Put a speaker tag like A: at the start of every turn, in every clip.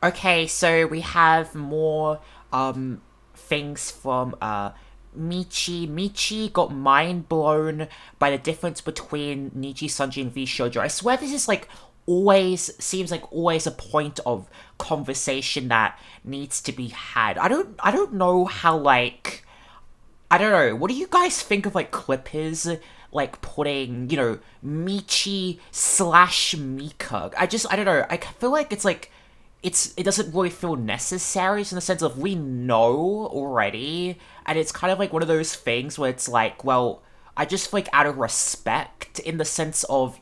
A: Okay, so we have more things from Michi. Michi got mind blown by the difference between Nijisanji and VShojo. I swear this is like always seems like always a point of conversation that needs to be had. I don't know how like I don't know. What do you guys think of like Clippers like putting, Michi slash Mika? I don't know. I feel like it's like it doesn't really feel necessary in the sense of we know already, and it's kind of like one of those things where it's like, well, I just feel like out of respect in the sense of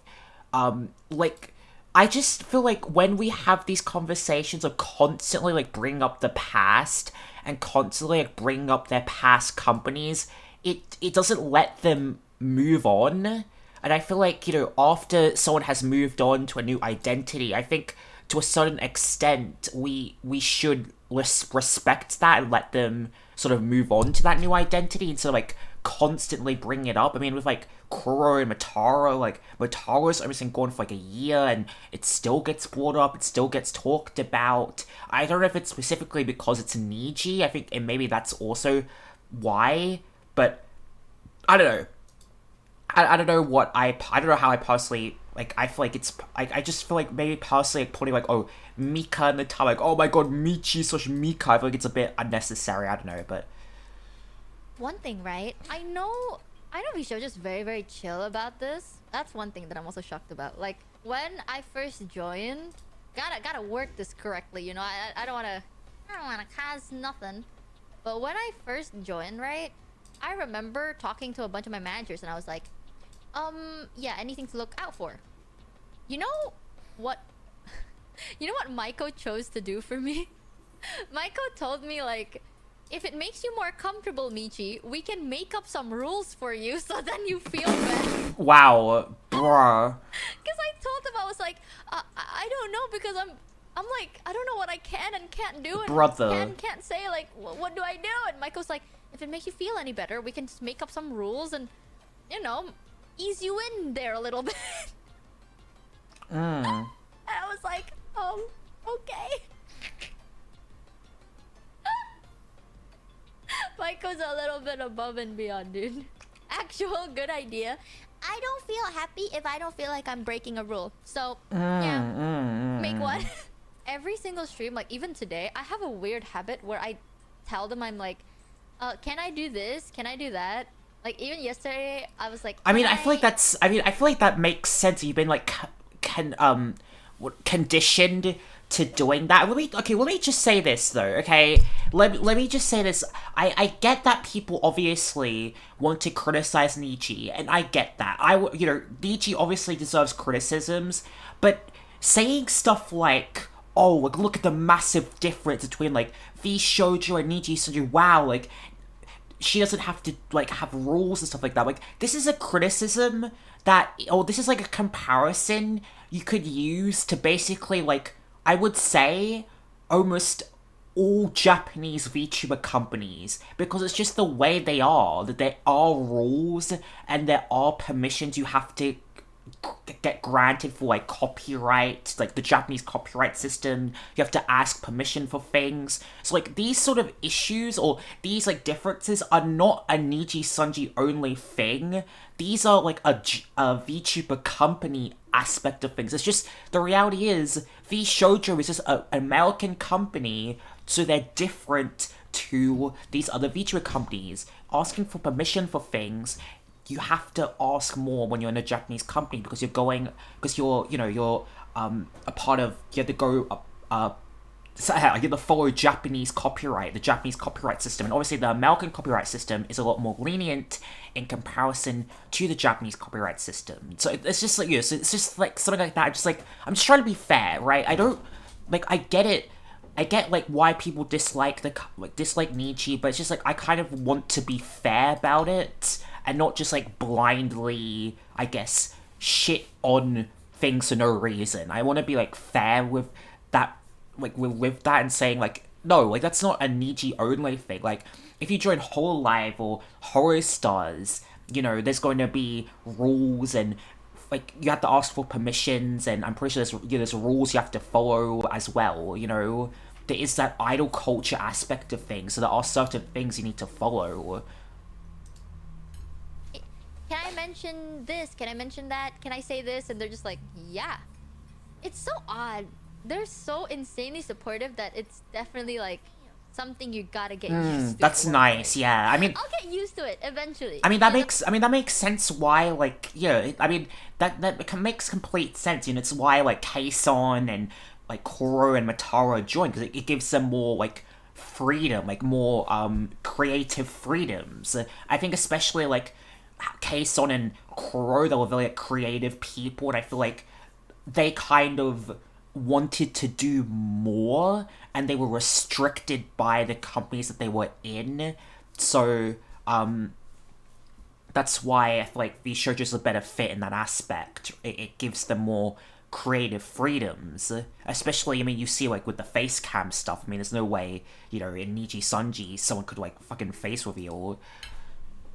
A: like I just feel like when we have these conversations of constantly like bringing up the past and constantly like bringing up their past companies, it doesn't let them move on. And I feel like, after someone has moved on to a new identity, I think to a certain extent we should respect that and let them sort of move on to that new identity instead of like constantly bringing it up. I mean, with like Kuro and Mataro, like Mataro's almost been gone for like a year and it still gets brought up, it still gets talked about. I don't know if it's specifically because it's Niji. I think and maybe that's also why, but I don't know. I don't know I don't know how I personally like. I feel like I just feel like maybe personally like putting like, oh, Mika in the time, like, oh my god, Michi slash Mika. I feel like it's a bit unnecessary. I don't know, but
B: One thing, right? I know VShojo just very, very chill about this. That's one thing that I'm also shocked about. Like when I first joined, gotta work this correctly. I don't wanna cause nothing. But when I first joined, right, I remember talking to a bunch of my managers, and I was like, yeah, anything to look out for. You know what? You know what Maiko chose to do for me? Maiko told me like, if it makes you more comfortable, Michi, we can make up some rules for you so then you feel better.
A: wow, bruh,
B: Because I told him, I was like, I don't know, because I'm like, I don't know what I can and can't do, and
A: brother.
B: can't say, like, what do I do? And Michael's like, if it makes you feel any better, we can just make up some rules and, you know, ease you in there a little bit.
A: Mm.
B: And I was like, okay. Michael's a little bit above and beyond, dude. Actual good idea. I don't feel happy if I don't feel like I'm breaking a rule. So, yeah, make one. Every single stream, like even today, I have a weird habit where I tell them, I'm like, can I do this? Can I do that? Like even yesterday, I was like,
A: I
B: can
A: mean, I feel like
B: I?
A: that's. I mean, I feel like that makes sense. You've been like conditioned to doing that. Let me just say this though. Okay, let me just say this. I get that people obviously want to criticize Nietzsche, and I get that. Nietzsche obviously deserves criticisms, but saying stuff like, oh, like look at the massive difference between like V Shoujo and Nijisanji. Wow, like she doesn't have to like have rules and stuff like that. Like this is a criticism this is like a comparison you could use to basically like I would say almost all Japanese VTuber companies because it's just the way they are that there are rules and there are permissions you have to get granted for like copyright, like the Japanese copyright system. You have to ask permission for things. So like these sort of issues or these like differences are not a Nijisanji only thing. These are like a VTuber company aspect of things. It's just the reality is VShojo is just an American company, so they're different to these other VTuber companies. Asking for permission for things you have to ask more when you're in a Japanese company because you're a part of you have to go so, you have to follow the Japanese copyright system, and obviously the American copyright system is a lot more lenient in comparison to the Japanese copyright system. So it's just like so it's just like something like that. I'm just trying to be fair, right? I don't like I get it. I get like why people dislike Nietzsche, but it's just like I kind of want to be fair about it and not just like blindly, I guess, shit on things for no reason. I want to be like fair with that, like with that, and saying like no, like that's not a Nietzsche only thing. Like if you join Whole Life or Horror Stars, there's going to be rules and like you have to ask for permissions, and I'm pretty sure there's rules you have to follow as well. There is that idol culture aspect of things, so there are certain things you need to follow.
B: Can I mention this? Can I mention that? Can I say this? And they're just like, yeah. It's so odd. They're so insanely supportive that it's definitely like something you gotta get used to.
A: That's nice, yeah. I mean,
B: I'll get used to it eventually.
A: that makes sense why, like, that makes complete sense. It's why, like, Kason and, like, Koro and Matara join, because it gives them more, like, freedom, like, more, creative freedoms. I think especially, like, Kason and Koro, they were very, like, creative people, and I feel like they kind of wanted to do more, and they were restricted by the companies that they were in. So, that's why I feel like VShojo's a better fit in that aspect. It gives them more creative freedoms. Especially, you see, like, with the face cam stuff, there's no way, in Nijisanji, someone could, like, fucking face reveal.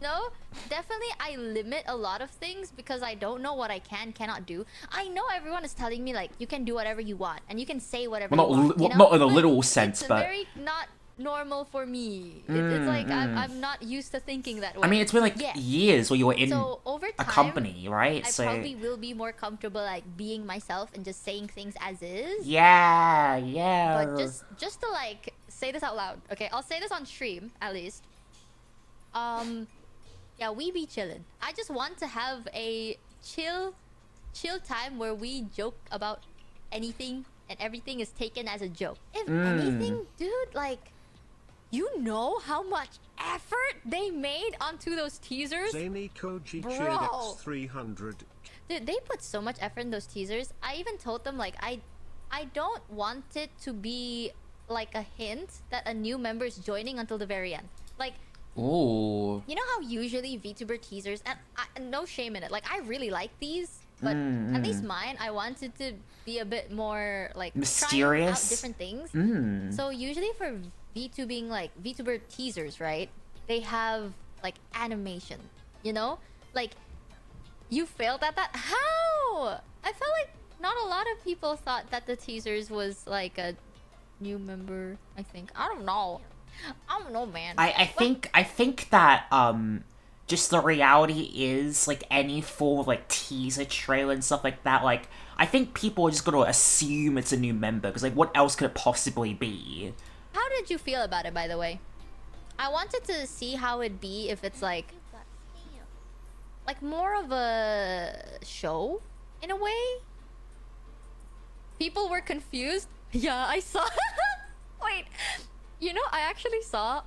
B: No, definitely I limit a lot of things because I don't know what I cannot do. I know everyone is telling me, like, you can do whatever you want and you can say whatever you want.
A: Not in a literal sense,
B: it's
A: but...
B: It's very not normal for me. It's like I'm not used to thinking that way.
A: It's been, like, years where you were in
B: over time,
A: a company, right?
B: I probably will be more comfortable, like, being myself and just saying things as is.
A: Yeah.
B: But just to, like, say this out loud. Okay, I'll say this on stream, at least. Yeah, we be chillin'. I just want to have a chill time where we joke about anything and everything is taken as a joke. If anything, dude, like, you know how much effort they made onto those teasers?
C: Zany Koji
B: Bro.
C: cheered X300.
B: Dude, they put so much effort in those teasers. I even told them, like, I don't want it to be like a hint that a new member is joining until the very end. Like,
A: ooh.
B: you know how usually VTuber teasers, and no shame in it, like, I really like these, but at least mine, I wanted to be a bit more, like,
A: mysterious,
B: trying out different things. So usually for VTubing, like, VTuber teasers, right, they have, like, animation, like, you failed at that. How? I felt like not a lot of people thought that the teasers was like a new member. I think, I don't know, man.
A: I think that just the reality is, like, any form of, like, teaser trailer and stuff like that, like, I think people are just gonna assume it's a new member, because, like, what else could it possibly be?
B: How did you feel about it, by the way? I wanted to see how it'd be if it's like more of a show in a way. People were confused. Yeah, I saw. Wait, I actually saw.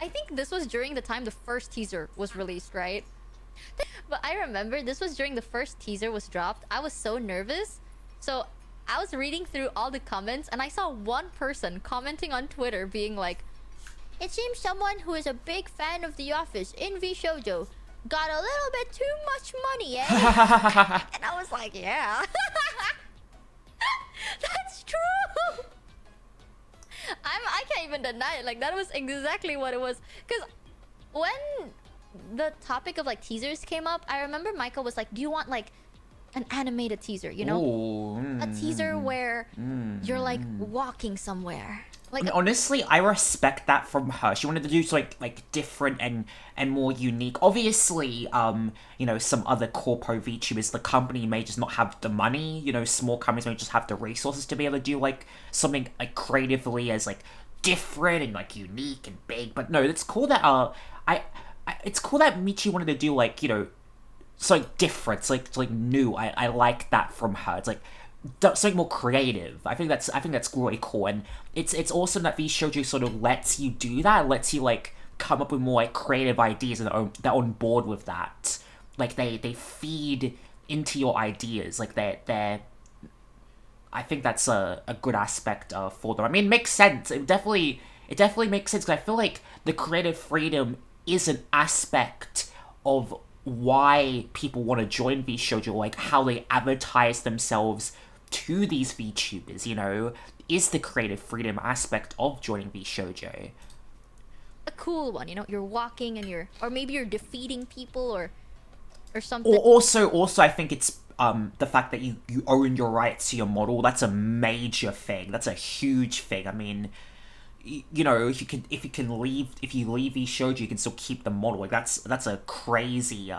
B: I think this was during the time the first teaser was released, right? But I remember this was during the first teaser was dropped. I was so nervous, so I was reading through all the comments, and I saw one person commenting on Twitter being like, "It seems someone who is a big fan of The Office in VShojo got a little bit too much money, eh?" And I was like, yeah. That's true. I can't even deny it. Like, that was exactly what it was. Because when the topic of, like, teasers came up, I remember Michael was like, do you want, like, an animated teaser,
A: Ooh,
B: a teaser where you're, like, walking somewhere. Like,
A: honestly, I respect that from her. She wanted to do like different and more unique. Obviously, some other corpo VTubers, the company may just not have the money. Small companies may just have the resources to be able to do, like, something, like, creatively as, like, different and, like, unique and big. But no, it's cool that it's cool that Michi wanted to do, like, something different, it's like new. I like that from her. It's like something more creative. I think that's really cool, and it's awesome that VShojo sort of lets you do that. Lets you, like, come up with more, like, creative ideas, and they're on board with that. Like, they feed into your ideas. Like, they're I think that's a good aspect for them. It makes sense. It definitely makes sense, because I feel like the creative freedom is an aspect of why people want to join VShojo, like how they advertise themselves to these VTubers, is the creative freedom aspect of joining VShojo.
B: a cool one, you're walking and or maybe you're defeating people or something.
A: Also, I think it's the fact that you own your rights to your model, that's a major thing. That's a huge thing. I mean, you know, if you leave VShojo, you can still keep the model. Like that's a crazy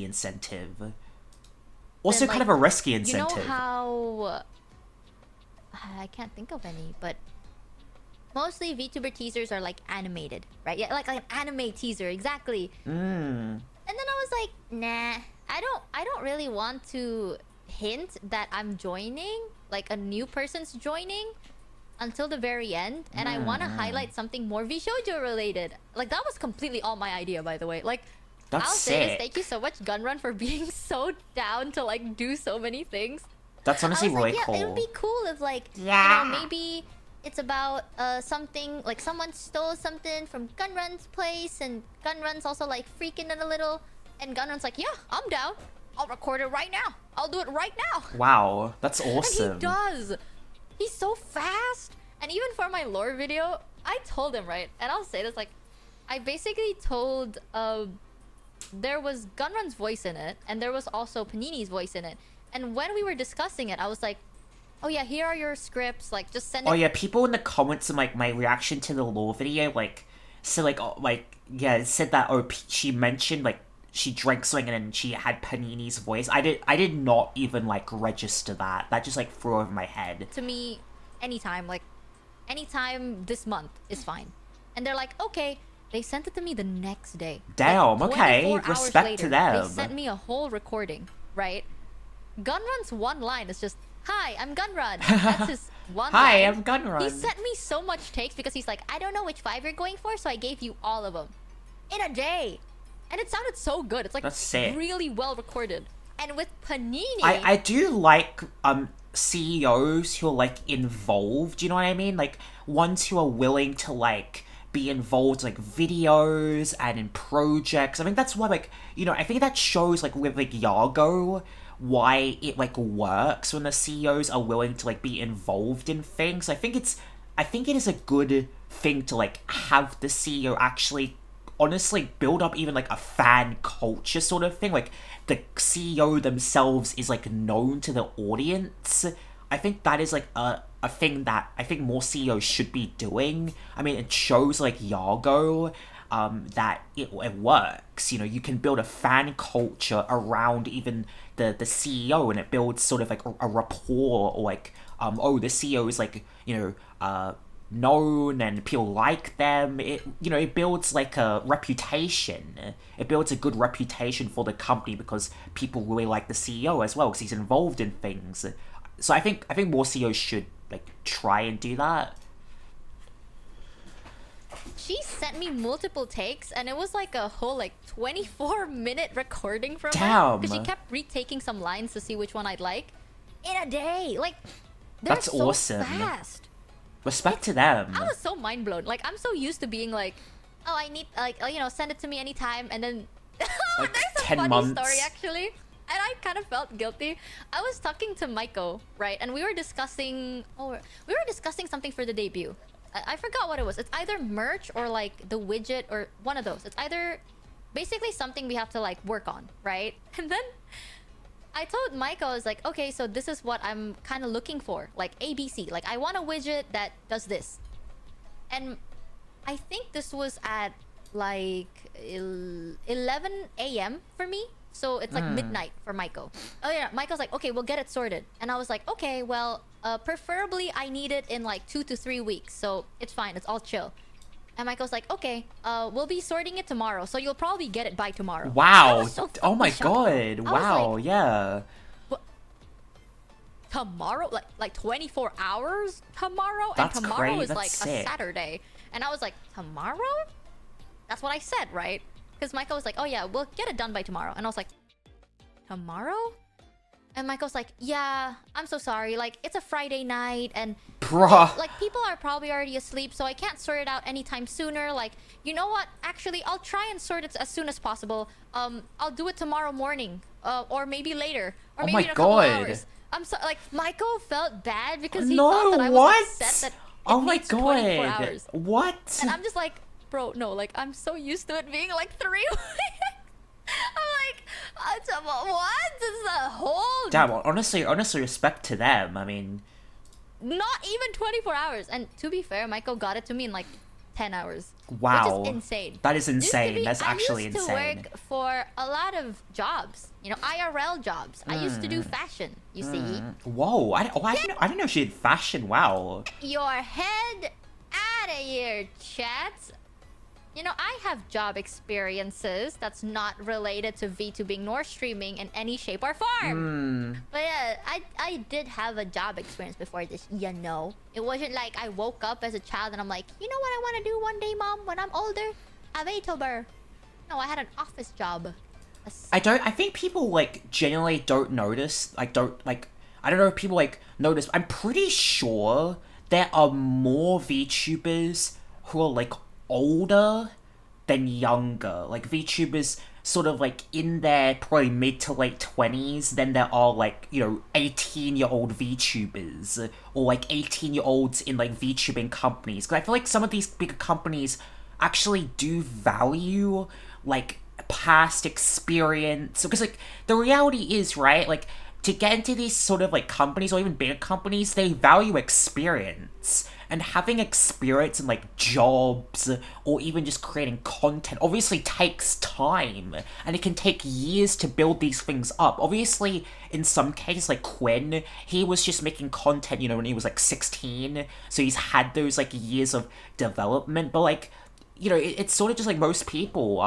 A: incentive. Also,
B: And,
A: kind
B: like,
A: of a risky
B: You
A: incentive.
B: know how I can't think of any, but mostly VTuber teasers are like animated, right? Yeah, like an anime teaser, exactly. And then I was like, nah, I don't really want to hint that I'm joining, like a new person's joining until the very end, and I want to highlight something more VShojo related. Like that was completely all my idea, by the way. Like
A: That's
B: I'll say this,
A: sick.
B: thank you so much, Gunrun, for being so down to like do so many things.
A: That's honestly
B: I was
A: really
B: like, yeah,
A: cool.
B: it would be cool if like,
A: Yeah.
B: you know, maybe it's about something like someone stole something from Gunrun's place, and Gunrun's also like freaking it a little, and Gunrun's like, yeah, I'm down. I'll record it right now. I'll do it right now.
A: Wow, that's awesome.
B: And he does. He's so fast. And even for my lore video, I told him, right? And I'll say this, like, I basically told there was Gunrun's voice in it, and there was also Panini's voice in it. And when we were discussing it, I was like, oh yeah, here are your scripts, like just send it.
A: Oh yeah, people in the comments and like my reaction to the lore video, like, so like, oh, like, yeah, it said that she mentioned like she drank something and then she had Panini's voice. I did not even like register that. That just like flew over my head.
B: To me, anytime this month is fine. And they're like, okay. They sent it to me the next day.
A: Damn,
B: like,
A: okay,
B: 24 hours
A: respect
B: later,
A: to them.
B: They sent me a whole recording, right? Gunrun's one line is just, hi, I'm Gunrun. That's his one
A: Hi,
B: line.
A: I'm Gunrun.
B: He sent me so much takes because he's like, I don't know which 5 you're going for, so I gave you all of them. In a day. And it sounded so good. It's like
A: That's sick.
B: really well recorded. And with Panini...
A: I do like CEOs who are like involved, you know what I mean? Like ones who are willing to like be involved like videos and in projects. I think that's why like, you know, I think that shows like with like Yago why it like works when the CEOs are willing to like be involved in things. I think it is a good thing to like have the CEO actually honestly build up even like a fan culture sort of thing. Like the CEO themselves is like known to the audience. I think that is like a thing that I think more CEOs should be doing. I mean, it shows like Yago that it works. You know, you can build a fan culture around even the CEO, and it builds sort of like a rapport, or like oh, the CEO is like, you know, known and people like them. It, you know, it builds like a reputation. It builds a good reputation for the company because people really like the CEO as well because he's involved in things. So I think more CEOs should like try and do that.
B: She sent me multiple takes, and it was like a whole like 24-minute recording from her.
A: Damn.
B: Because she kept retaking some lines to see which one I'd like. In a day. Like, they're
A: That's
B: so
A: awesome.
B: fast.
A: Respect to them.
B: I was so mind blown. Like, I'm so used to being like, oh, I need, like, oh, you know, send it to me anytime, and then...
A: Like
B: there's a
A: 10
B: funny
A: months.
B: story, actually. And I kind of felt guilty. I was talking to Maiko, right? And we were discussing... Oh, we were discussing something for the debut. I forgot what it was. It's either merch or, like, the widget or one of those. It's either... Basically something we have to, like, work on, right? And then... I told Maiko, I was like, okay, so this is what I'm kind of looking for. Like, ABC. Like, I want a widget that does this. And I think this was at, like, 11 a.m. for me. So it's like midnight for Maiko. Oh yeah, Maiko's like, okay, we'll get it sorted. And I was like, okay, well, preferably I need it in like 2 to 3 weeks. So it's fine, it's all chill. And Maiko's like, okay, we'll be sorting it tomorrow. So you'll probably get it by tomorrow.
A: Wow.
B: So
A: Oh my
B: shocked.
A: god.
B: I was
A: Wow,
B: like,
A: yeah.
B: tomorrow? Like 24 hours tomorrow?
A: That's
B: and tomorrow
A: great,
B: is
A: that's
B: like
A: sick.
B: a Saturday. And I was like, tomorrow? That's what I said, right? Because Maiko was like, oh yeah, we'll get it done by tomorrow. And I was like, tomorrow? And Maiko's like, yeah, I'm so sorry. Like, it's a Friday night and...
A: Bruh.
B: Like, people are probably already asleep, so I can't sort it out anytime sooner. Like, you know what? Actually, I'll try and sort it as soon as possible. I'll do it tomorrow morning. Or maybe later. Or
A: Oh
B: maybe
A: my
B: in a couple
A: God.
B: hours. I'm so... Like, Maiko felt bad because he
A: No,
B: thought that I was
A: what?
B: upset that it
A: Oh my
B: needs 24
A: god.
B: hours.
A: What?
B: And I'm just like, bro, no, like, I'm so used to it being like 3 weeks. I'm like, What? This is a whole...
A: Damn, honestly, respect to them. I mean,
B: Not even 24 hours. And to be fair, Michael got it to me in like 10 hours.
A: wow.
B: Which is insane.
A: That is
B: Used to
A: insane.
B: be-
A: That's actually
B: I used
A: insane.
B: to work for a lot of jobs. You know, IRL jobs. I used to do fashion, you see.
A: Whoa, I didn't know she did fashion. Wow.
B: Your head out of here, chat. You know, I have job experiences that's not related to VTubing nor streaming in any shape or form. But yeah, I did have a job experience before this, you know. It wasn't like I woke up as a child and I'm like, you know what I want to do one day, Mom, when I'm older? A VTuber. No, I had an office job.
A: I think people, like, genuinely don't notice. I don't know if people, like, notice. I'm pretty sure there are more VTubers who are, like, older than younger. Like, VTubers sort of, like, in their probably mid to late 20s than there are, like, you know, 18-year-old VTubers. Or, like, 18-year-olds in, like, VTubing companies. Because I feel like some of these bigger companies actually do value, like, past experience. Because, like, the reality is, right, like, to get into these sort of, like, companies or even bigger companies, they value experience. And having experience in, like, jobs or even just creating content obviously takes time. And it can take years to build these things up. Obviously, in some cases, like Quinn, he was just making content, you know, when he was, like, 16. So he's had those, like, years of development. But, like, you know, it's sort of just like most people.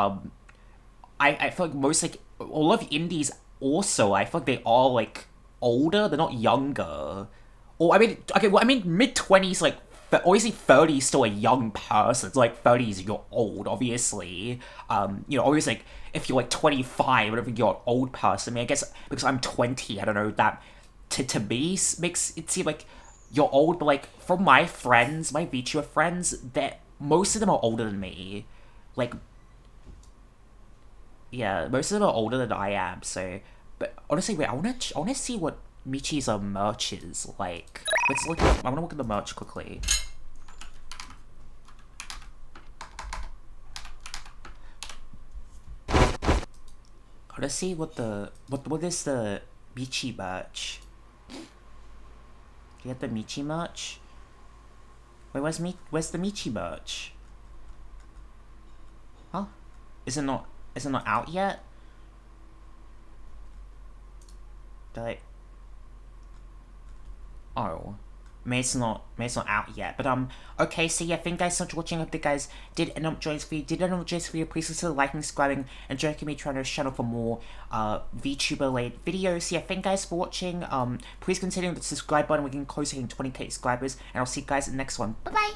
A: I feel like most, like, a lot of indies also, I feel like they are, like, older, they're not younger. Or, I mean, okay, well, I mean, mid-20s, like, obviously 30 is still a young person. It's like 30 is you're old, obviously. You know, obviously, like, if you're, like, 25, whatever, you're an old person. I mean, I guess, because I'm 20, I don't know, that, to me, makes it seem like you're old, but, like, from my friends, my VTuber friends, most of them are older than me. Like, yeah, most of them are older than I am, so... But honestly, wait, I wanna see what Michi's merch is like. Let's look at... I wanna look at the merch quickly. I wanna see what is the Michi merch. Do you get the Michi merch? Wait, where's the Michi merch? Huh? Is it not out yet? Oh. Maybe it's not out yet. But okay, so yeah, thank you guys so much for watching. I hope you guys did end up enjoying this video. Did end up enjoying this video, please consider liking, subscribing, and joining me trying to channel for more VTuber related videos. So yeah, thank you guys for watching. Please consider the subscribe button. We're getting closer to hitting 20k subscribers, and I'll see you guys in the next one. Bye bye.